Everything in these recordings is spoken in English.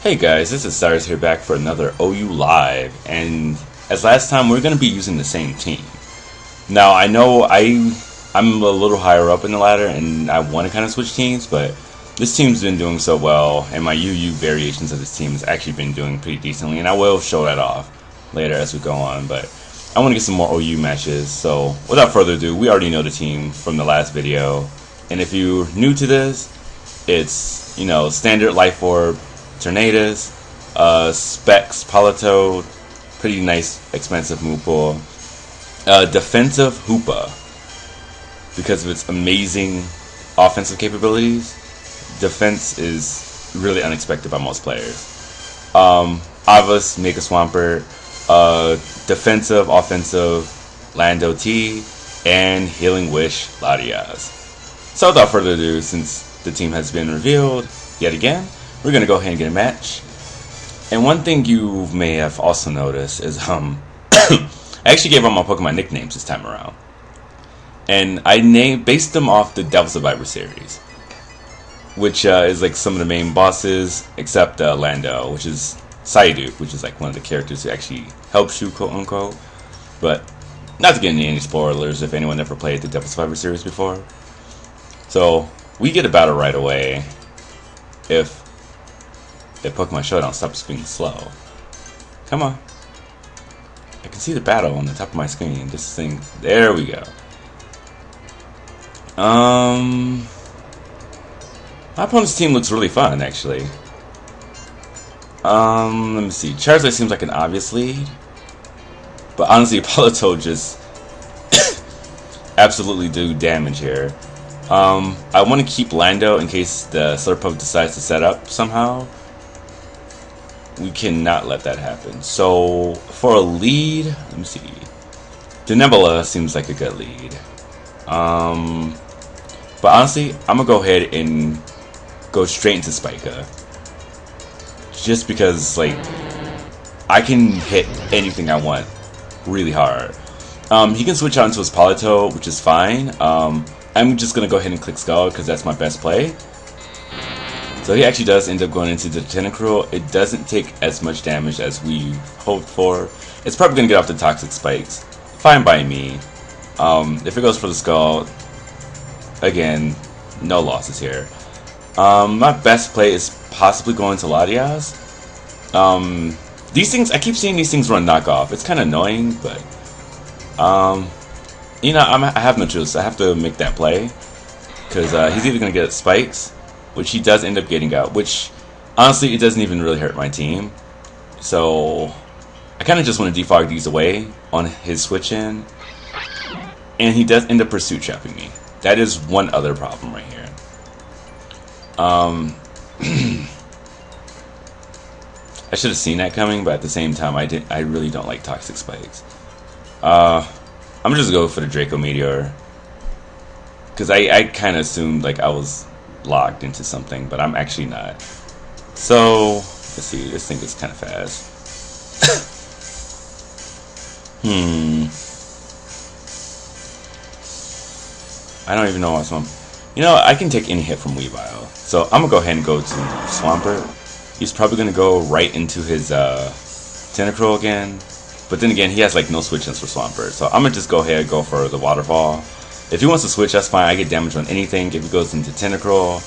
Hey guys, this is Cyrus here back for another OU Live, and as last time we're going to be using the same team. Now I know I'm a little higher up in the ladder and I want to kind of switch teams, but this team's been doing so well and my UU variations of this team has actually been doing pretty decently, and I will show that off later as we go on, but I want to get some more OU matches. So without further ado, we already know the team from the last video, and if you're new to this, it's, you know, standard Life Orb, Tornadoes, Specs, Politoed, pretty nice expensive move pool. Defensive Hoopa, because of its amazing offensive capabilities. Defense is really unexpected by most players. Avas, Mega Swampert, defensive, offensive, Lando T, and Healing Wish, Latias. So without further ado, since the team has been revealed yet again, we're going to go ahead and get a match. And one thing you may have also noticed is I actually gave all my Pokemon nicknames this time around. And I based them off the Devil Survivor series, which is like some of the main bosses, except Lando, which is Psyduke, which is like one of the characters who actually helps you, quote unquote. But not to get into any spoilers if anyone ever played the Devil Survivor series before. So we get a battle right away if Pokemon Showdown stops being slow. Come on. I can see the battle on the top of my screen. This thing. There we go. My opponent's team looks really fun, actually. Let me see. Charizard seems like an obvious lead. But honestly, Politoed just absolutely do damage here. I want to keep Lando in case the Slurpuff decides to set up somehow. We cannot let that happen. So for a lead, let me see. Denebula seems like a good lead. But honestly, I'm gonna go ahead and go straight into Spica. Just because, like, I can hit anything I want really hard. He can switch on to his Politoed, which is fine. I'm just gonna go ahead and click Skull because that's my best play. So he actually does end up going into the Tentacruel. It doesn't take as much damage as we hoped for. It's probably going to get off the Toxic Spikes. Fine by me. If it goes for the Skull, again, no losses here. My best play is possibly going to Latias. These things, I keep seeing these things run knockoff. It's kind of annoying, but you know, I have no choice. I have to make that play because he's either going to get Spikes, which he does end up getting out, which honestly it doesn't even really hurt my team. So I kind of just want to defog these away on his switch in, and he does end up pursuit trapping me. That is one other problem right here. I should have seen that coming, but at the same time I really don't like Toxic Spikes. I'm just gonna go for the Draco Meteor because I kind of assumed like I was locked into something, but I'm actually not. So let's see, this thing is kind of fast. I don't even know what's on. You know, I can take any hit from Weavile, so I'm gonna go ahead and go to Swampert. He's probably gonna go right into his Tentacruel again, but then again he has like no switch-ins for Swampert, so I'm gonna just go ahead and go for the Waterfall. If he wants to switch, that's fine. I get damage on anything. If he goes into Tentacruel,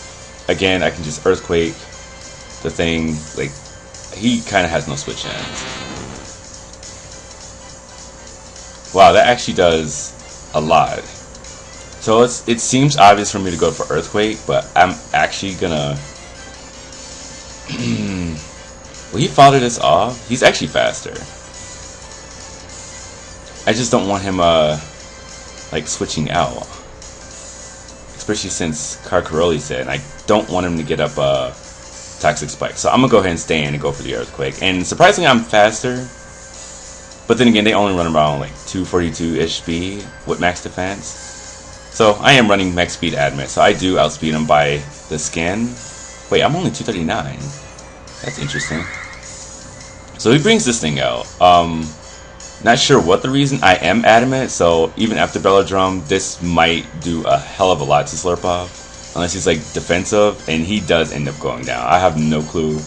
again, I can just Earthquake the thing. Like, he kind of has no switch ends. Wow, that actually does a lot. So it seems obvious for me to go for Earthquake, but I'm actually gonna... Will he follow this off? He's actually faster. I just don't want him, like switching out, especially since Carcaroli said, and I don't want him to get up Toxic Spike. So I'm gonna go ahead and stay in and go for the Earthquake. And surprisingly, I'm faster. But then again, they only run around like 242-ish speed with max defense. So I am running max speed admit. So I do outspeed him by the skin. Wait, I'm only 239. That's interesting. So he brings this thing out. Not sure what the reason. I am adamant, so even after Belladrum, this might do a hell of a lot to Slurpuff. Unless he's like defensive, and he does end up going down. I have no clue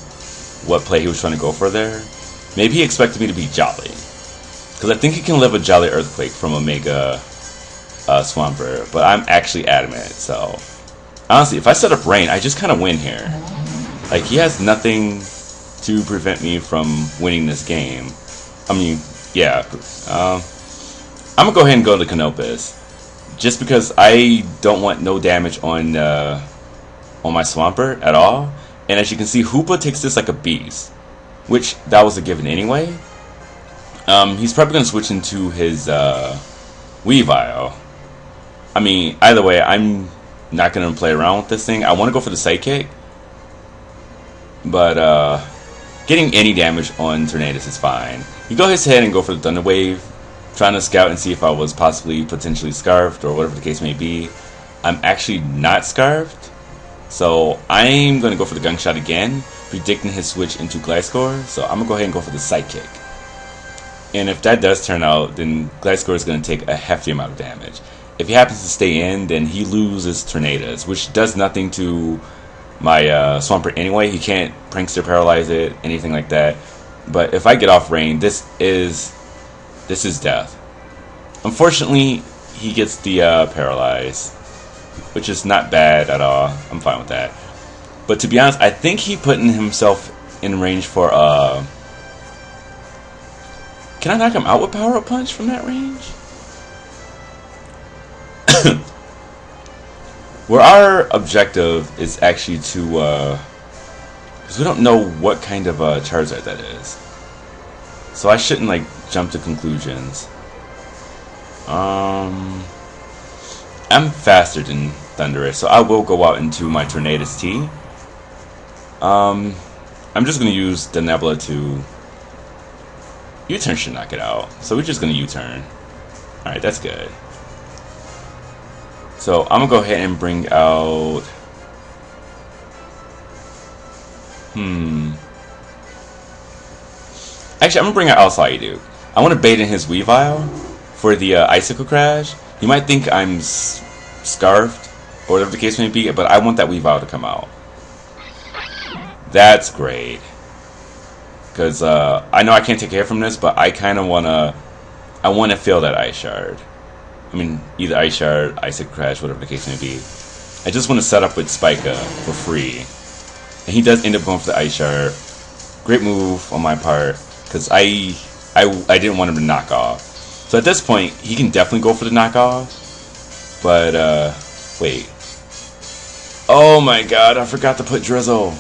what play he was trying to go for there. Maybe he expected me to be Jolly. Because I think he can live a Jolly Earthquake from a Mega Swampert. But I'm actually adamant, so... Honestly, if I set up Rain, I just kind of win here. Like, he has nothing to prevent me from winning this game. I mean, yeah. I'm going to go ahead and go to Canopus. Just because I don't want no damage on my Swampert at all. And as you can see, Hoopa takes this like a beast. Which, that was a given anyway. He's probably going to switch into his Weavile. I mean, either way, I'm not going to play around with this thing. I want to go for the Psychic. But getting any damage on Tornadus is fine. You go ahead and go for the Thunder Wave. Trying to scout and see if I was possibly potentially Scarfed or whatever the case may be. I'm actually not Scarfed. So I'm going to go for the Gunk Shot again. Predicting his switch into Gliscor. So I'm going to go ahead and go for the Psychic. And if that does turn out, then Gliscor is going to take a hefty amount of damage. If he happens to stay in, then he loses Tornadus, which does nothing to my Swampert anyway. He can't Prankster Paralyze it, anything like that. But if I get off Rain, this is death. Unfortunately, he gets the Paralyze, which is not bad at all. I'm fine with that. But to be honest, I think he putting himself in range for Can I knock him out with Power Up Punch from that range? Where our objective is actually to, because we don't know what kind of Charizard that is. So I shouldn't like jump to conclusions. I'm faster than Thundurus, so I will go out into my Tornadus T. I'm just going to use the Nebula to... U-turn should knock it out. So we're just going to U-turn. Alright, that's good. So I'm going to go ahead and bring out... Actually, I'm going to bring out Alcidiuke. I want to bait in his Weavile for the Icicle Crash. You might think I'm Scarfed, or whatever the case may be, but I want that Weavile to come out. That's great. Because I know I can't take care from this, but I kind of want to... I want to feel that Ice Shard. I mean, either Ice Shard, Icicle Crash, whatever the case may be. I just want to set up with Spica for free. And he does end up going for the Ice Shard. Great move on my part, because I didn't want him to knock off. So at this point, he can definitely go for the knockoff. But, wait. Oh my god, I forgot to put Drizzle.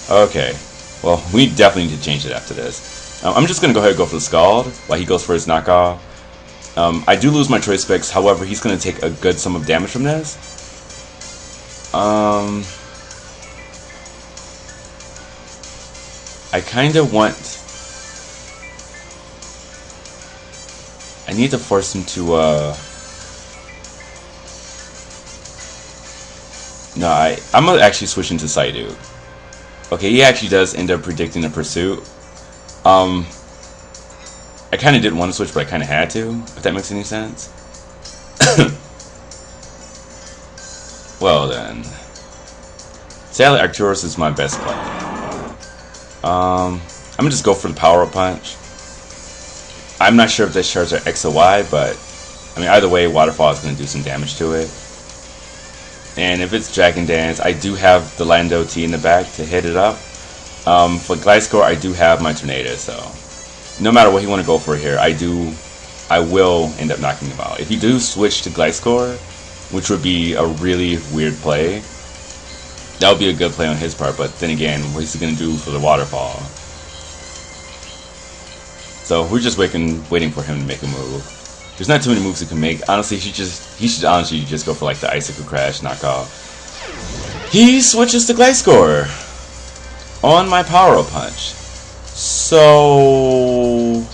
Okay. Well, we definitely need to change it after this. I'm just going to go ahead and go for the Scald while he goes for his knockoff. I do lose my Choice Specs, however, he's going to take a good sum of damage from this. I kind of want... I need to force him to, No, I'm going to actually switch into Psyduke. Okay, he actually does end up predicting a Pursuit. I kind of didn't want to switch, but I kind of had to, if that makes any sense. Well then. Sadly, Arcturus is my best play. I'm going to just go for the Power Up Punch. I'm not sure if this Charizard are X or Y, but I mean, either way, Waterfall is going to do some damage to it. And if it's Dragon Dance, I do have the Lando T in the back to hit it up. For Gliscor, I do have my Tornado, so no matter what you want to go for here, I will end up knocking him out. If you do switch to Gliscor, which would be a really weird play, that would be a good play on his part, but then again, what is he going to do for the Waterfall? So we're just waiting for him to make a move. There's not too many moves he can make. Honestly, he should honestly just go for like the Icicle Crash knockoff. He switches to Gliscor on my Power Up Punch. So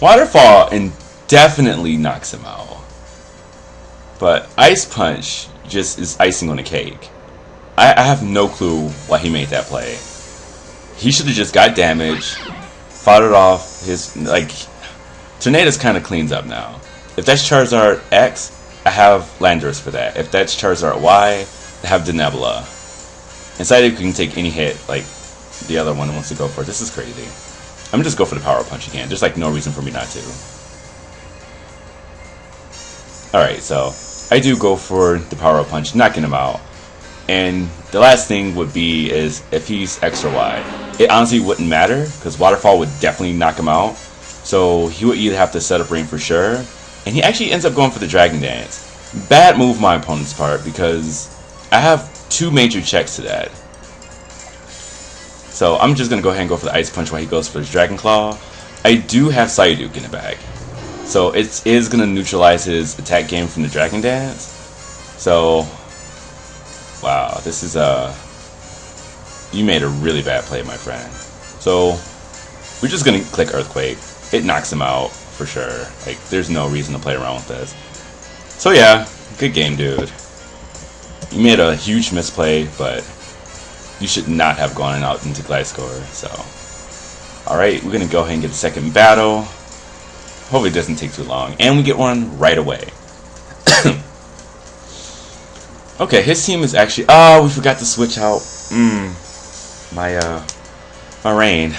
Waterfall indefinitely knocks him out. But Ice Punch just is icing on the cake. I have no clue why he made that play. He should have just got damage, fought it off. His Tornadus kind of cleans up now. If that's Charizard X, I have Landorus for that. If that's Charizard Y, I have the Nebula. And Psyduck can take any hit like the other one wants to go for. This is crazy. I'm gonna just go for the Power Punch again. There's like no reason for me not to. Alright, so I do go for the Power Punch, knocking him out. And the last thing would be is if he's extra wide. It honestly wouldn't matter, because Waterfall would definitely knock him out. So he would either have to set up Rain for sure, and he actually ends up going for the Dragon Dance. Bad move my opponent's part, because I have 2 major checks to that. So I'm just going to go ahead and go for the Ice Punch while he goes for his Dragon Claw. I do have Psyduck in the bag. So it is going to neutralize his attack game from the Dragon Dance. So, wow, this is you made a really bad play, my friend. So we're just going to click Earthquake. It knocks him out for sure. Like, there's no reason to play around with this. So yeah, good game, dude. You made a huge misplay, but you should not have gone out into Gliscor. So, alright, we're going to go ahead and get the second battle. Hopefully it doesn't take too long. And we get one right away. Okay, his team is actually... Oh, we forgot to switch out my Rain.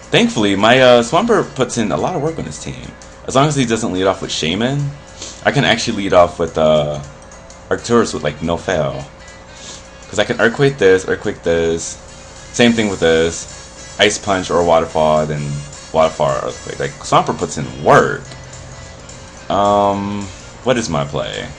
Thankfully, my Swampert puts in a lot of work on his team. As long as he doesn't lead off with Shaman, I can actually lead off with Arcturus with like no fail. Because I can Earthquake this. Same thing with this. Ice Punch or Waterfall, then Waterfall or Earthquake. Like, Swampert puts in work. What is my play?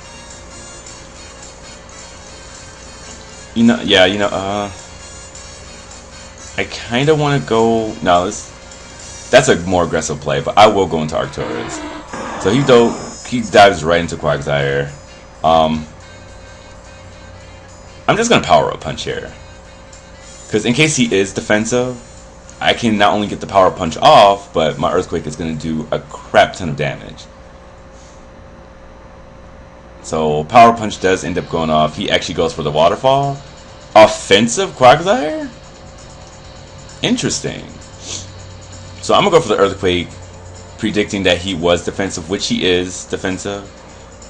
I kind of want to go... No, that's a more aggressive play, but I will go into Arcturus. So he dives right into Quagsire. I'm just going to Power Up Punch here. Because in case he is defensive, I can not only get the Power Punch off, but my Earthquake is going to do a crap ton of damage. So Power Punch does end up going off. He actually goes for the Waterfall. Offensive Quagsire? Interesting. So I'm going to go for the Earthquake, predicting that he was defensive, which he is defensive.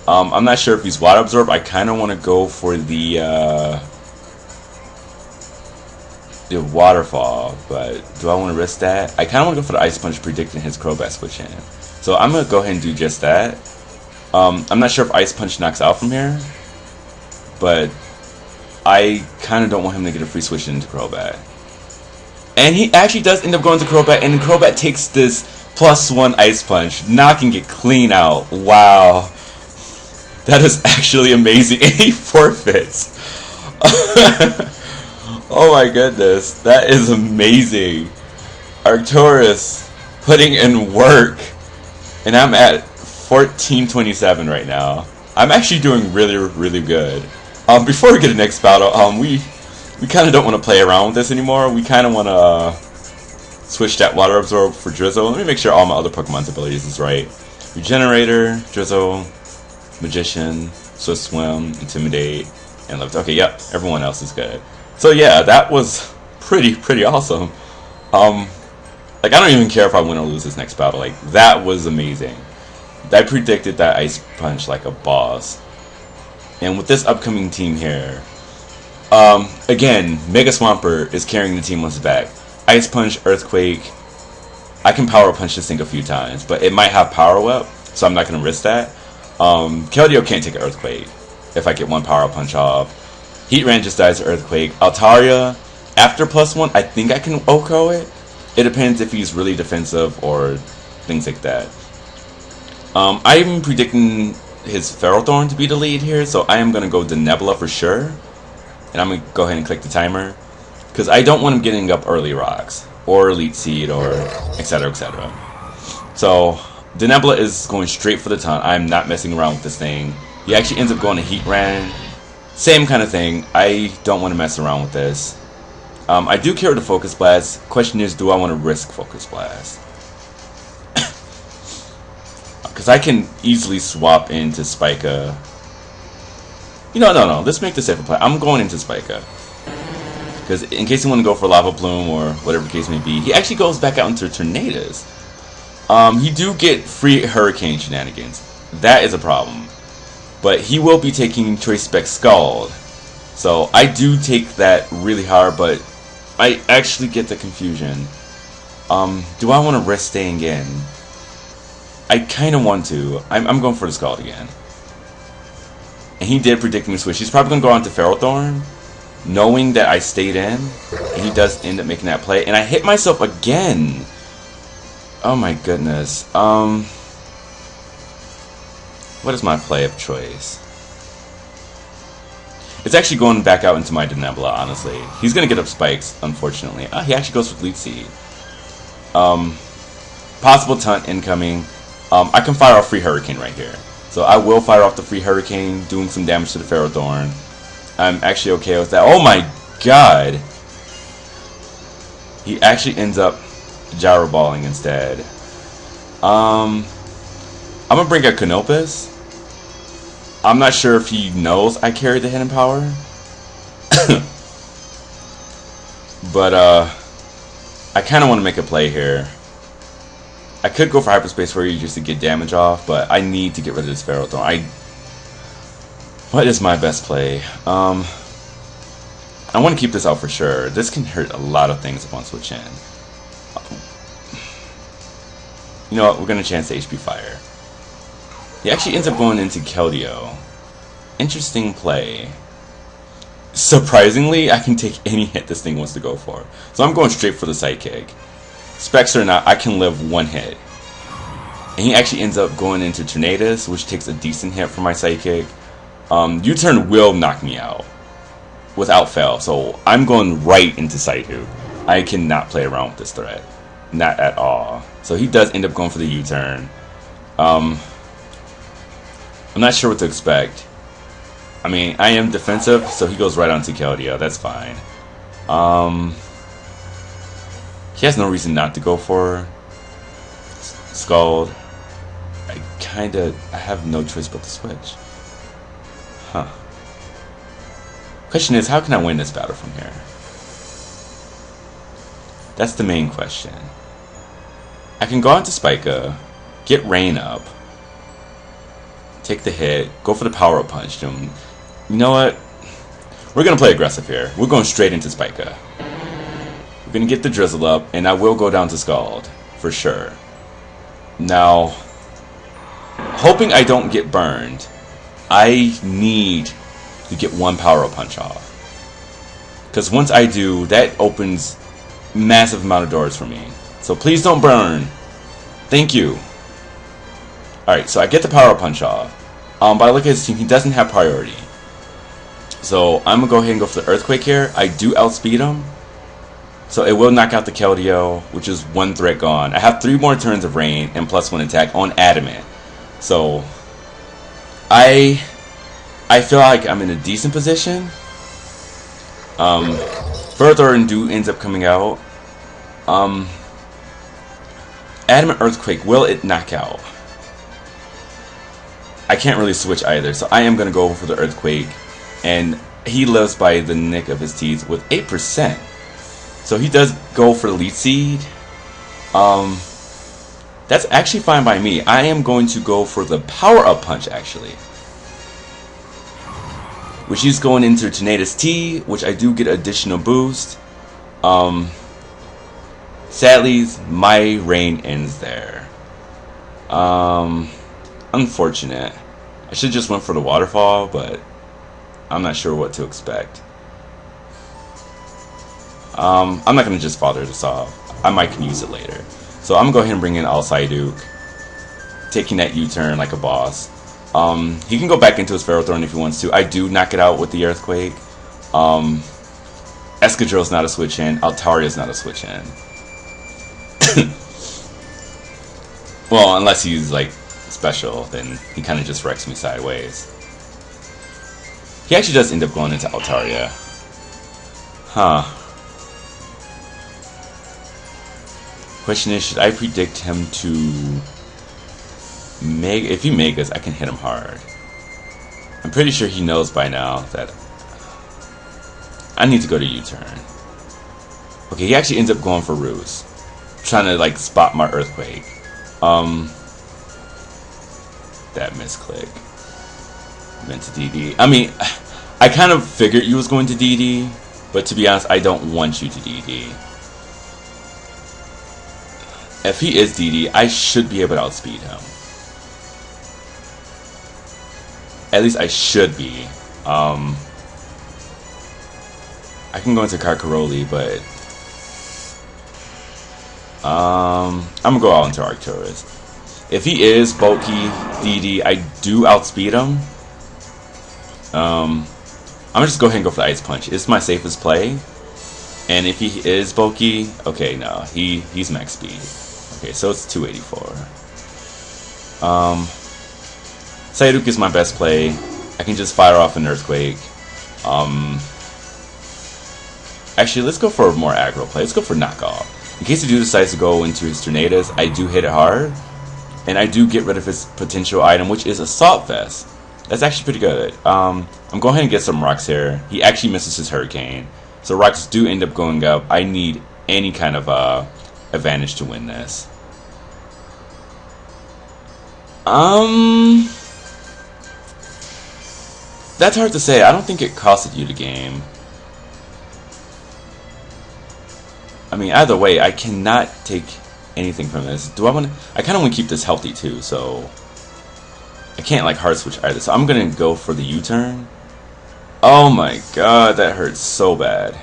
I'm not sure if he's Water Absorb. I kind of want to go for the Waterfall, but do I want to risk that? I kind of want to go for the Ice Punch, predicting his Crobat switch in. So I'm going to go ahead and do just that. I'm not sure if Ice Punch knocks out from here, but I kind of don't want him to get a free switch into Crobat. And he actually does end up going to Crobat, and Crobat takes this +1 Ice Punch, knocking it clean out. Wow. That is actually amazing. And he forfeits. Oh my goodness. That is amazing. Arcturus putting in work. And I'm at 1427 right now. I'm actually doing really, really good. Before we get to the next battle, we kind of don't want to play around with this anymore. We kind of want to switch that Water Absorb for Drizzle. Let me make sure all my other Pokemon's abilities is right. Regenerator, Drizzle, Magician, Swift Swim, Intimidate, and Lift. Okay, yep, everyone else is good. So yeah, that was pretty awesome. Like, I don't even care if I win or lose this next battle. Like, that was amazing. I predicted that Ice Punch like a boss. And with this upcoming team here, again, Mega Swampert is carrying the team on his back. Ice Punch, Earthquake. I can Power Punch this thing a few times, but it might have Power Whip, so I'm not going to risk that. Keldeo can't take an Earthquake if I get one Power Punch off. Heatran just dies to Earthquake. Altaria, after +1, I think I can OHKO it. It depends if he's really defensive or things like that. I'm predicting his Ferrothorn to be the lead here, so I am going to go the Nebula for sure. And I'm going to go ahead and click the timer, because I don't want him getting up early rocks, or Elite Seed, or etc, etc. So, the Nebula is going straight for the taunt. I'm not messing around with this thing. He actually ends up going to Heatran. Same kind of thing. I don't want to mess around with this. I do carry the Focus Blast. Question is, do I want to risk Focus Blast? Because I can easily swap into Spica. No. Let's make the safer play. I'm going into Spica. Because in case you want to go for Lava Plume or whatever the case may be, he actually goes back out into Tornadus. You do get free Hurricane shenanigans. That is a problem. But he will be taking Choice Spec Scald. So I do take that really hard, but I actually get the confusion. Do I want to risk staying in? I kind of want to. I'm going for the Scald again. And he did predict me to switch. He's probably going to go on to Ferrothorn, knowing that I stayed in. And he does end up making that play. And I hit myself again. Oh my goodness. What is my play of choice? It's actually going back out into my Denebula, honestly. He's going to get up spikes, unfortunately. He actually goes with Leech Seed. Possible Taunt incoming. I can fire off Free Hurricane right here. So I will fire off the Free Hurricane, doing some damage to the Ferrothorn. I'm actually okay with that. Oh my god! He actually ends up Gyro Balling instead. I'm going to bring out Canopus. I'm not sure if he knows I carried the Hidden Power. But, I kind of want to make a play here. I could go for Hyperspace for you just to get damage off, but I need to get rid of this Ferrothorn. What is my best play? I want to keep this out for sure. This can hurt a lot of things upon switch in. You know what? We're going to chance the HP Fire. He actually ends up going into Keldeo. Interesting play. Surprisingly, I can take any hit this thing wants to go for. So I'm going straight for the Sidekick. Specs or not, I can live one hit. And he actually ends up going into Tornadus, which takes a decent hit for my Sidekick. U-turn will knock me out without fail. So I'm going right into Psyduke. I cannot play around with this threat. Not at all. So he does end up going for the U-turn. I'm not sure what to expect. I mean, I am defensive, so he goes right onto Keldeo. That's fine. He has no reason not to go for Scald. I have no choice but to switch. Huh. Question is, how can I win this battle from here? That's the main question. I can go into Spica, get Rain up, take the hit, go for the power-up punch. You know what? We're going to play aggressive here. We're going straight into Spica. We're going to get the Drizzle up, and I will go down to Scald, for sure. Now, hoping I don't get burned, I need to get one power-up punch off. Because once I do, that opens massive amount of doors for me. So please don't burn. Thank you. Alright, so I get the power-up punch off. But I look at his team, he doesn't have priority. So I'm going to go ahead and go for the Earthquake here. I do outspeed him. So it will knock out the Keldeo, which is one threat gone. I have 3 more turns of Rain and +1 attack on Adamant. So I feel like I'm in a decent position. Further Undo ends up coming out. Adamant Earthquake, will it knock out? I can't really switch either, so I am going to go for the Earthquake. And he lives by the nick of his teeth with 8%. So he does go for the Leech Seed. That's actually fine by me. I am going to go for the power-up punch, actually. Which is going into Tornadus T, which I do get additional boost. Sadly, my reign ends there. Unfortunate. I should just went for the waterfall, but I'm not sure what to expect. I'm not going to just bother to solve. I might can use it later. So I'm going to go ahead and bring in All Psyduke, taking that U-turn like a boss. He can go back into his Ferrothorn if he wants to. I do knock it out with the Earthquake. Escadrille's not a switch in. Altaria's not a switch in. Well, unless he's like special, then he kind of just wrecks me sideways. He actually does end up going into Altaria. Huh. Question is, should I predict him to Mega? If he Megas, I can hit him hard. I'm pretty sure he knows by now that I need to go to U-turn. Okay, he actually ends up going for Roost, trying to like spot my Earthquake. That misclick. Meant to DD. I mean, I kind of figured you was going to DD, but to be honest, I don't want you to DD. If he is DD, I should be able to outspeed him. At least I should be. I can go into Carcaroli, but I'm gonna go out into Arcturus. If he is bulky DD, I do outspeed him. I'm gonna just go ahead and go for the Ice Punch. It's my safest play. And if he is bulky, okay, no, he's max speed. Okay, so it's 284. Psyduck is my best play. I can just fire off an Earthquake. Actually, let's go for a more aggro play. Let's go for knockoff. In case the dude decides to go into his Tornadus, I do hit it hard. And I do get rid of his potential item, which is Assault Vest. That's actually pretty good. I'm going ahead and get some rocks here. He actually misses his Hurricane. So rocks do end up going up. I need any kind of advantage to win this. That's hard to say. I don't think it costed you the game. I mean, either way, I cannot take anything from this. Do I want to? I kind of want to keep this healthy too, so I can't like hard switch either. So I'm gonna go for the U-turn. Oh my god, that hurts so bad.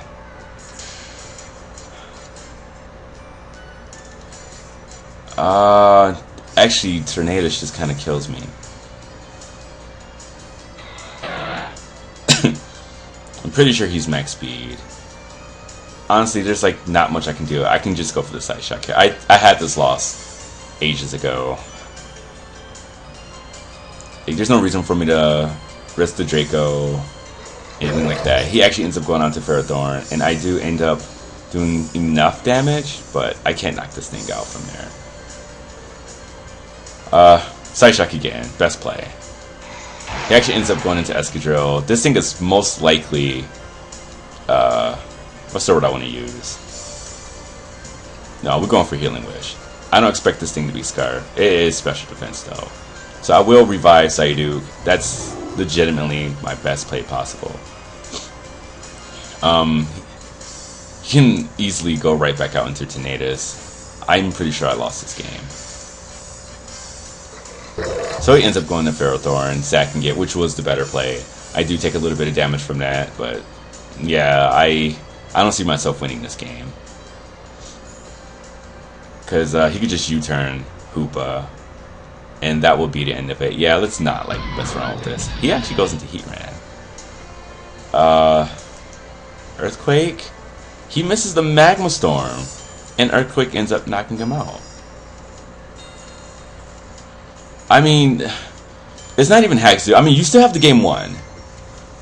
Actually, Tornadus just kind of kills me. I'm pretty sure he's max speed. Honestly, there's like not much I can do. I can just go for the side shot. I had this loss ages ago. Like, there's no reason for me to risk the Draco, anything like that. He actually ends up going on to Ferrothorn, and I do end up doing enough damage, but I can't knock this thing out from there. Side shock again, best play. He actually ends up going into Escadrille. This thing is most likely what's the word I want to use? No, we're going for Healing Wish. I don't expect this thing to be Scar. It is special defense though. So I will revive Psyduck. That's legitimately my best play possible. He can easily go right back out into Tornadus. I'm pretty sure I lost this game. So he ends up going to Ferrothorn, sacking it, which was the better play. I do take a little bit of damage from that, but yeah, I don't see myself winning this game. Because he could just U-turn Hoopa, and that will be the end of it. Yeah, let's not like mess around with this. He actually goes into Heatran. Earthquake? He misses the Magma Storm, and Earthquake ends up knocking him out. I mean, it's not even hacks. I mean, you still have the game won.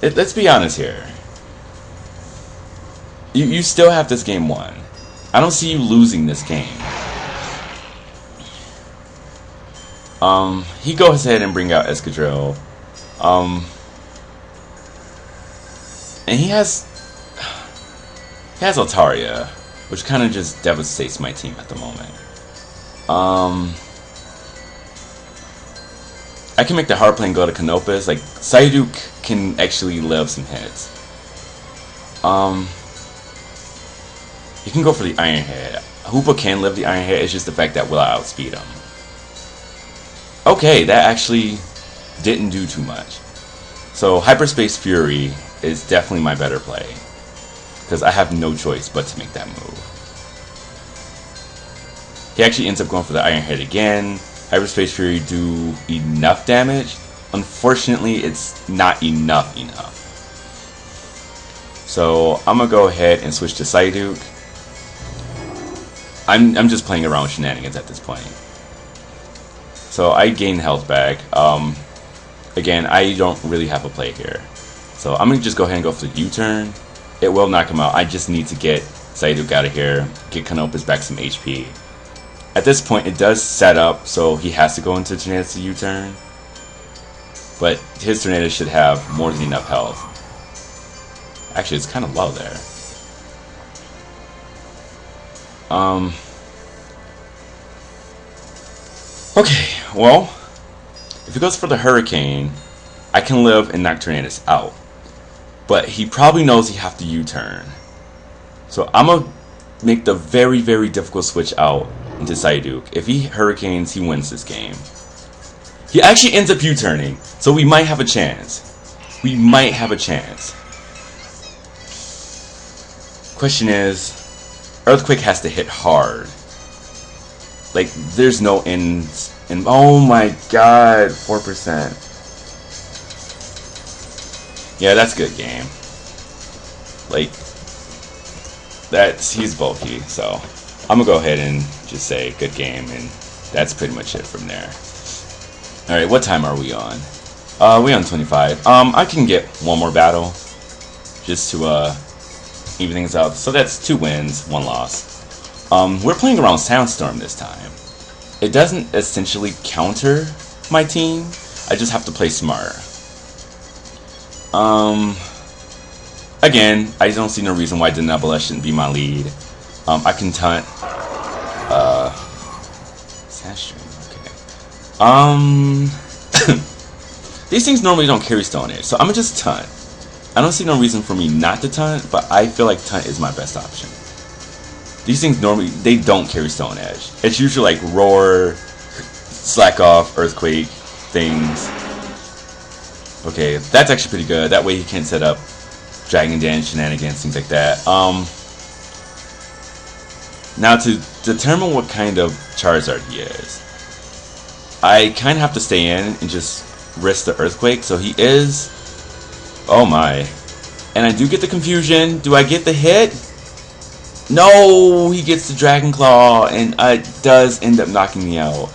Let's be honest here. You still have this game won. I don't see you losing this game. He goes ahead and bring out Escadrille. And he has Altaria, which kind of just devastates my team at the moment. I can make the hard play and go to Canopus. Like, Psyduck can actually live some hits. You can go for the Iron Head. Hoopa can live the Iron Head, it's just the fact that will I outspeed him. Okay, that actually didn't do too much. So Hyperspace Fury is definitely my better play, because I have no choice but to make that move. He actually ends up going for the Iron Head again. Hyperspace Fury do enough damage. Unfortunately, it's not enough. So I'm gonna go ahead and switch to Psyduck. I'm just playing around with shenanigans at this point. So I gain health back. Again, I don't really have a play here. So I'm gonna just go ahead and go for the U-turn. It will knock him out. I just need to get Psyduck out of here, get Canopus back some HP. At this point, it does set up, so he has to go into Tornadus to U-turn. But his Tornadus should have more than enough health. Actually, it's kind of low there. Okay, well, if he goes for the Hurricane, I can live and knock Tornadus out. But he probably knows he have to U-turn. So I'm going to make the very, very difficult switch out into Psyduke. If he Hurricanes, he wins this game. He actually ends up U-turning. So we might have a chance. We might have a chance. Question is, Earthquake has to hit hard. Like, there's no ends. And oh my god, 4%. Yeah, that's a good game. Like, he's bulky, so I'm gonna go ahead and just say good game, and that's pretty much it from there. Alright, what time are we on? We on 25. I can get one more battle just to even things out. So that's 2 wins, 1 loss. We're playing around Soundstorm this time. It doesn't essentially counter my team. I just have to play smart. Again, I don't see no reason why Denebula shouldn't be my lead. I can taunt. Okay. These things normally don't carry Stone Edge, so I'm gonna just taunt. I don't see no reason for me not to taunt, but I feel like taunt is my best option. These things normally, they don't carry Stone Edge. It's usually like Roar, Slack Off, Earthquake, things. Okay, that's actually pretty good. That way he can't set up Dragon Dance, shenanigans, things like that. Now to determine what kind of Charizard he is, I kind of have to stay in and just risk the Earthquake. So he is... Oh my. And I do get the confusion. Do I get the hit? No, he gets the Dragon Claw, and it does end up knocking me out.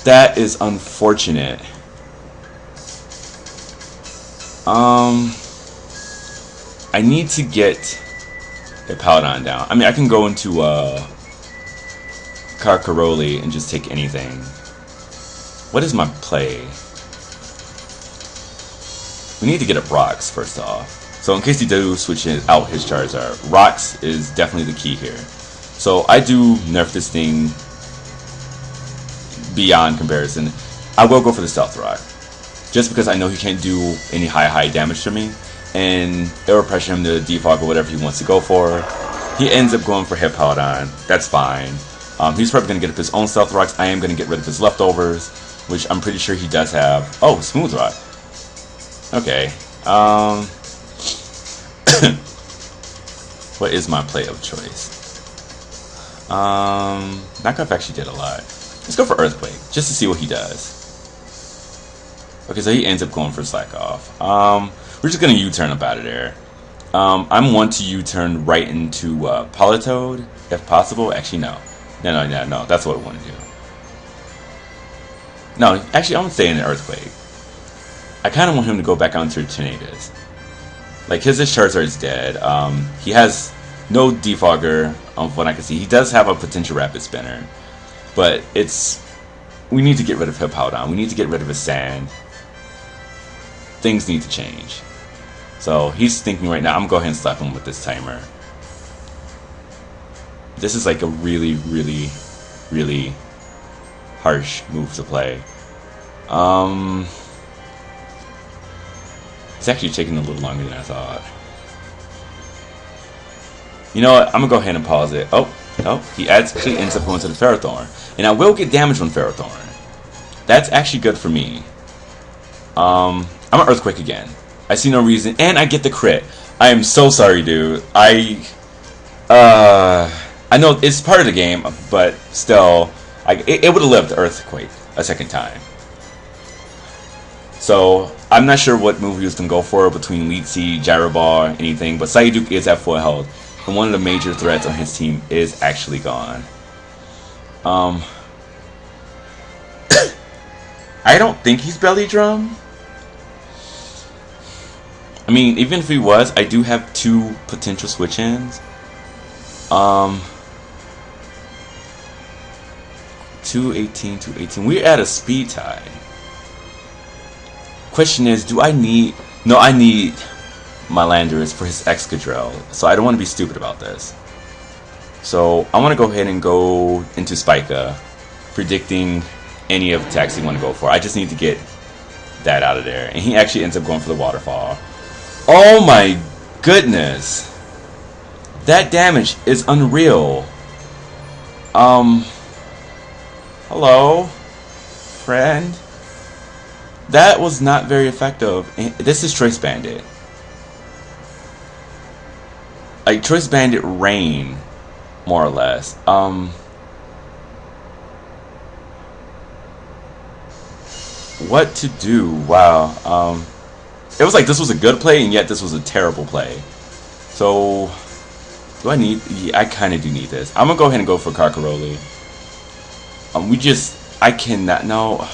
That is unfortunate. I need to get a Paladin down. I mean, I can go into Carcaroli and just take anything. What is my play? We need to get a Brox first off. So in case he do switch out his Charizard, Rocks is definitely the key here. So I do nerf this thing beyond comparison. I will go for the Stealth Rock, just because I know he can't do any high damage to me, and it will pressure him to defog or whatever he wants to go for. He ends up going for Hit Paladin. That's fine. He's probably going to get up his own Stealth Rocks. I am going to get rid of his leftovers, which I'm pretty sure he does have. Oh, Smooth Rock. Okay. What is my play of choice? Knockoff actually did a lot. Let's go for Earthquake, just to see what he does. Okay, so he ends up going for Slack Off. We're just going to U-turn up out of there. I'm one to U-turn right into Politoed, if possible. Actually, no. No. That's what I want to do. No, actually, I'm going to stay in an Earthquake. I kind of want him to go back onto Tornadus. Like, his Charizard is dead. He has no Defogger, from what I can see. He does have a potential Rapid Spinner. But we need to get rid of Hippowdon. We need to get rid of his Sand. Things need to change. So, he's thinking right now, I'm going to go ahead and slap him with this timer. This is like a really, really, really harsh move to play. It's actually taking a little longer than I thought. You know what? I'm going to go ahead and pause it. Oh, he actually ends up going to the Ferrothorn. And I will get damage on Ferrothorn. That's actually good for me. I'm an Earthquake again. I see no reason. And I get the crit. I am so sorry, dude. I know it's part of the game, but still, it would have lived the Earthquake a second time. So, I'm not sure what move he was going to go for between Leech Seed, Gyro Ball, or anything, but Psyduke is at full health, and one of the major threats on his team is actually gone. I don't think he's Belly Drum. I mean, even if he was, I do have 2 potential switch-ins. 218, 218. We're at a speed tie. Question is, do I need... No, I need my Landorus for his Excadrill, so I don't want to be stupid about this. So, I want to go ahead and go into Spica, predicting any of the attacks you want to go for. I just need to get that out of there. And he actually ends up going for the waterfall. Oh my goodness. That damage is unreal. Hello, friend. That was not very effective. This is Choice Bandit. Like Choice Bandit Rain, more or less. What to do? Wow. It was like this was a good play, and yet this was a terrible play. So, do I need? Yeah, I kind of do need this. I'm gonna go ahead and go for Carcaroli. I cannot. No.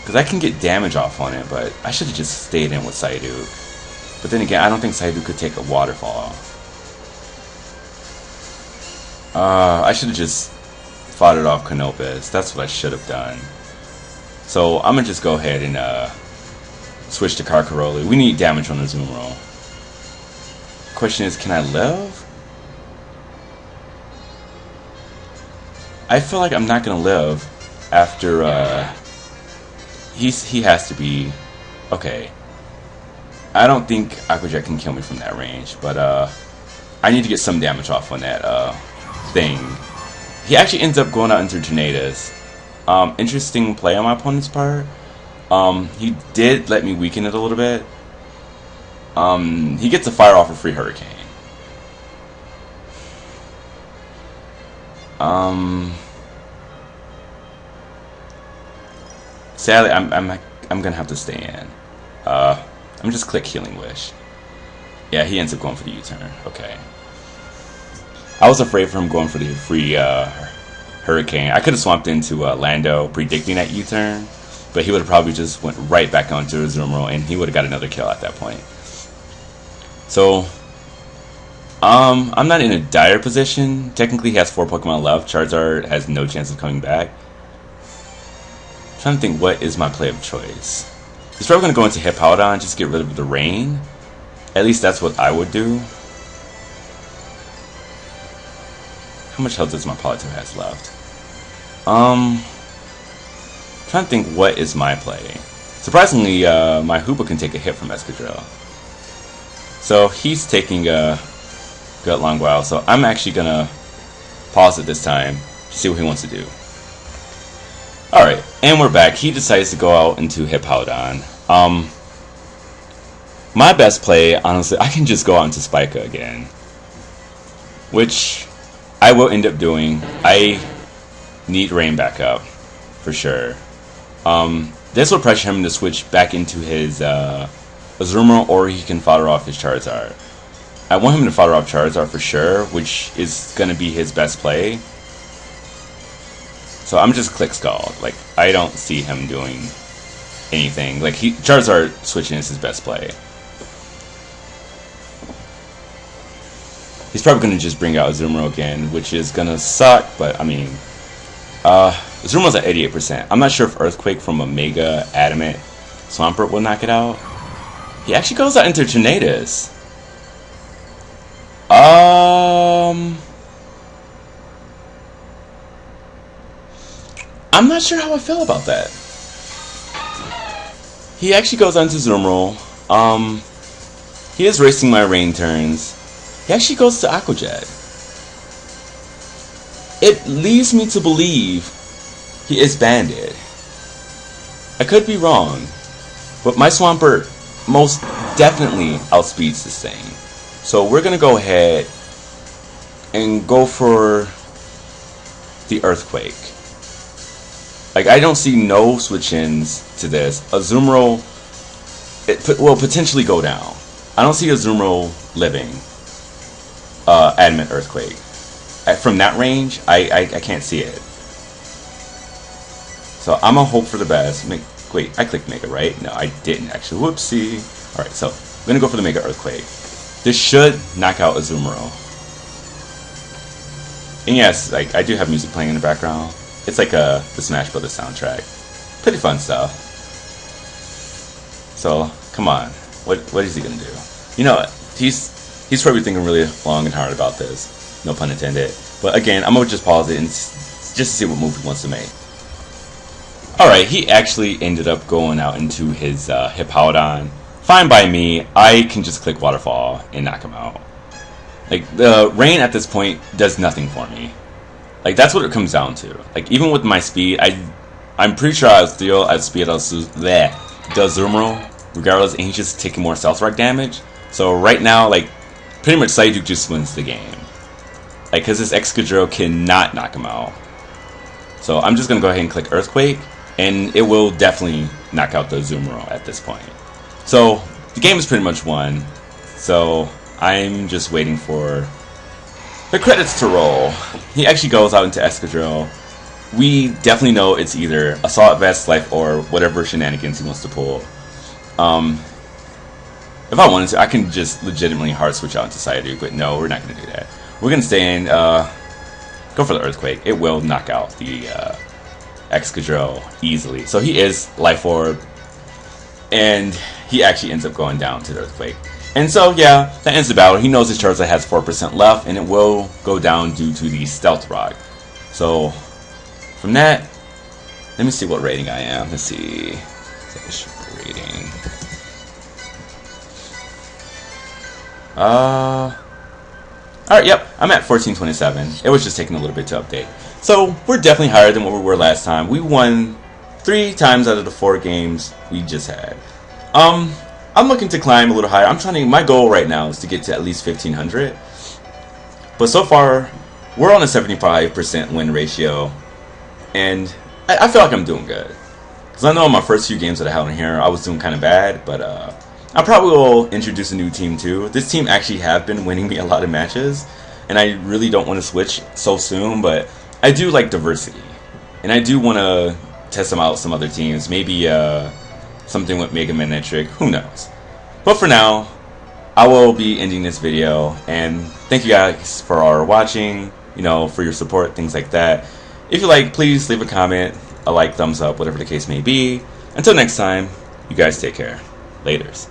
Because I can get damage off on it, but I should have just stayed in with Psyduke. But then again, I don't think Psyduke could take a waterfall. I should have just fought it off Canopus. That's what I should have done. So I'm gonna just go ahead and switch to Carcaroli. We need damage on the Azumarill. Question is, can I live? I feel like I'm not gonna live after he has to be okay. I don't think Aquajet can kill me from that range, but I need to get some damage off on that thing. He actually ends up going out into Tornadus. Interesting play on my opponent's part. He did let me weaken it a little bit. He gets a fire off a free Hurricane. Sadly, I'm gonna have to stay in. I'm just click Healing Wish. Yeah, he ends up going for the U-turn. Okay. I was afraid for him going for the free Hurricane. I could have swapped into Lando, predicting that U-turn, but he would have probably just went right back onto Azumarill, and he would have got another kill at that point. So, I'm not in a dire position. Technically, he has 4 Pokemon left. Charizard has no chance of coming back. I'm trying to think, what is my play of choice? He's probably going to go into Hippowdon, just get rid of the rain. At least that's what I would do. How much health does my Politoed has left? I'm trying to think, what is my play? Surprisingly, my Hoopa can take a hit from Escadrille. So he's taking a good long while. So I'm actually gonna pause it this time to see what he wants to do. Alright, and we're back. He decides to go out into Hippowdon. My best play, honestly, I can just go out into Spica again, which I will end up doing. I need Rain back up, for sure. This will pressure him to switch back into his Azumarill, or he can fodder off his Charizard. I want him to fodder off Charizard for sure, which is going to be his best play. So I'm just click Scald. Like, I don't see him doing anything. Like, Charizard switching is his best play. He's probably going to just bring out Azumarill again, which is going to suck, but I mean, Azumarill's at 88%. I'm not sure if Earthquake from a Mega Adamant Swampert will knock it out. He actually goes out into Tornadus. I'm not sure how I feel about that. He actually goes on to Azumarill. He is racing my rain turns. He actually goes to Aquajet. It leads me to believe he is Banded. I could be wrong, but my Swampert most definitely outspeeds this thing. So we're going to go ahead and go for the Earthquake. Like, I don't see no switch-ins to this. Azumarill will potentially go down. I don't see Azumarill living Adamant Earthquake. From that range, I can't see it. So I'm going to hope for the best. Wait, I clicked Mega, right? No, I didn't actually. Whoopsie. Alright, so I'm going to go for the Mega Earthquake. This should knock out Azumarill. And yes, like, I do have music playing in the background. It's like the Smash Brothers soundtrack. Pretty fun stuff. So, come on. What is he going to do? You know, he's probably thinking really long and hard about this. No pun intended. But again, I'm going to just pause it and just see what move he wants to make. Alright, he actually ended up going out into his Hippowdon. Fine by me. I can just click Waterfall and knock him out. Like, the rain at this point does nothing for me. Like, that's what it comes down to. Like, even with my speed, I'm pretty sure I'll still outspeed the Azumarill, regardless, and he's just taking more Stealth Rock damage. So right now, like, pretty much Psyduke just wins the game. Like, because this Excadrill cannot knock him out. So I'm just going to go ahead and click Earthquake, and it will definitely knock out the Azumarill at this point. So the game is pretty much won. So I'm just waiting for the credits to roll. He actually goes out into Excadrill. We definitely know it's either Assault Vest, Life Orb, whatever shenanigans he wants to pull. If I wanted to, I can just legitimately hard switch out into Psyduke, but no, we're not going to do that. We're going to stay in, go for the Earthquake. It will knock out the Excadrill easily. So he is Life Orb, and he actually ends up going down to the Earthquake. And so, yeah, that ends the battle. He knows his Charizard has 4% left, and it will go down due to the Stealth Rock. So, from that, let me see what rating I am. Let's see. Rating. Alright, yep, I'm at 1427. It was just taking a little bit to update. So, we're definitely higher than what we were last time. We won 3 times out of the 4 games we just had. I'm looking to climb a little higher. My goal right now is to get to at least 1500. But so far, we're on a 75% win ratio. And I feel like I'm doing good. Because I know in my first few games that I had on here, I was doing kind of bad. But I probably will introduce a new team too. This team actually have been winning me a lot of matches. And I really don't want to switch so soon. But I do like diversity. And I do want to test them out some other teams. Maybe something with Mega Manectric. Who knows? But for now, I will be ending this video. And thank you guys for watching. You know, for your support, things like that. If you like, please leave a comment, a like, thumbs up, whatever the case may be. Until next time, you guys take care. Laters.